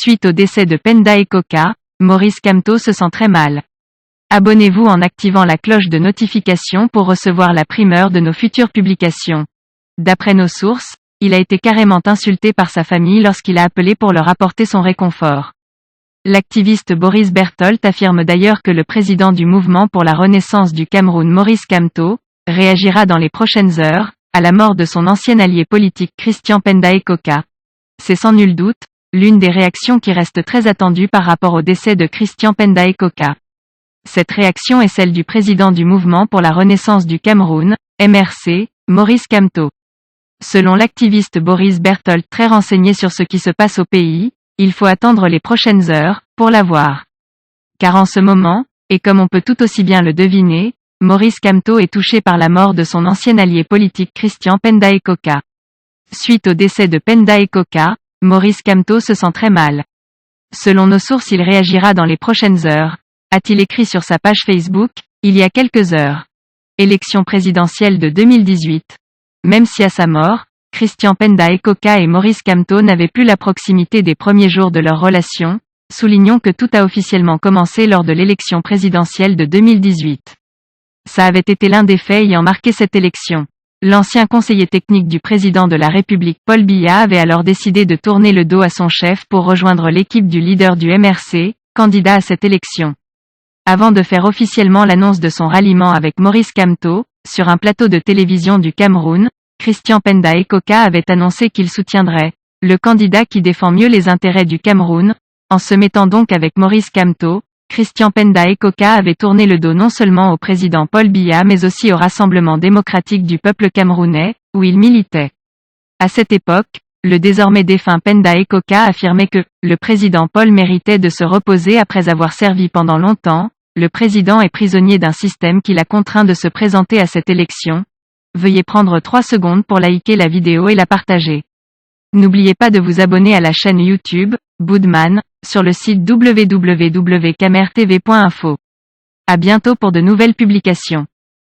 Suite au décès de Penda et Coca, Maurice Kamto se sent très mal. Abonnez-vous en activant la cloche de notification pour recevoir la primeur de nos futures publications. D'après nos sources, il a été carrément insulté par sa famille lorsqu'il a appelé pour leur apporter son réconfort. L'activiste Boris Berthold affirme d'ailleurs que le président du mouvement pour la renaissance du Cameroun Maurice Kamto, réagira dans les prochaines heures, à la mort de son ancien allié politique Christian Penda et Coca. C'est sans nul doute, l'une des réactions qui reste très attendue par rapport au décès de Christian Penda et Coca. Cette réaction est celle du président du mouvement pour la renaissance du Cameroun, MRC, Maurice Kamto. Selon l'activiste Boris Berthold très renseigné sur ce qui se passe au pays, il faut attendre les prochaines heures, pour la voir. Car en ce moment, et comme on peut tout aussi bien le deviner, Maurice Kamto est touché par la mort de son ancien allié politique Christian Penda et Coca. Suite au décès de Penda et Coca, Maurice Kamto se sent très mal. Selon nos sources, il réagira dans les prochaines heures, a-t-il écrit sur sa page Facebook, il y a quelques heures. Élection présidentielle de 2018. Même si à sa mort, Christian Penda et Coca et Maurice Kamto n'avaient plus la proximité des premiers jours de leur relation, soulignons que tout a officiellement commencé lors de l'élection présidentielle de 2018. Ça avait été l'un des faits ayant marqué cette élection. L'ancien conseiller technique du président de la République Paul Biya avait alors décidé de tourner le dos à son chef pour rejoindre l'équipe du leader du MRC, candidat à cette élection. Avant de faire officiellement l'annonce de son ralliement avec Maurice Kamto, sur un plateau de télévision du Cameroun, Christian Penda et Coca avait annoncé qu'il soutiendrait le candidat qui défend mieux les intérêts du Cameroun. En se mettant donc avec Maurice Kamto, Christian Penda et Coca avaient tourné le dos non seulement au président Paul Biya mais aussi au Rassemblement démocratique du peuple camerounais, où il militait. À cette époque, le désormais défunt Penda et Coca affirmait que le président Paul méritait de se reposer après avoir servi pendant longtemps. Le président est prisonnier d'un système qui l'a contraint de se présenter à cette élection. Veuillez prendre 3 secondes pour liker la vidéo et la partager. N'oubliez pas de vous abonner à la chaîne YouTube, Boudman, sur le site www.camertv.info. À bientôt pour de nouvelles publications.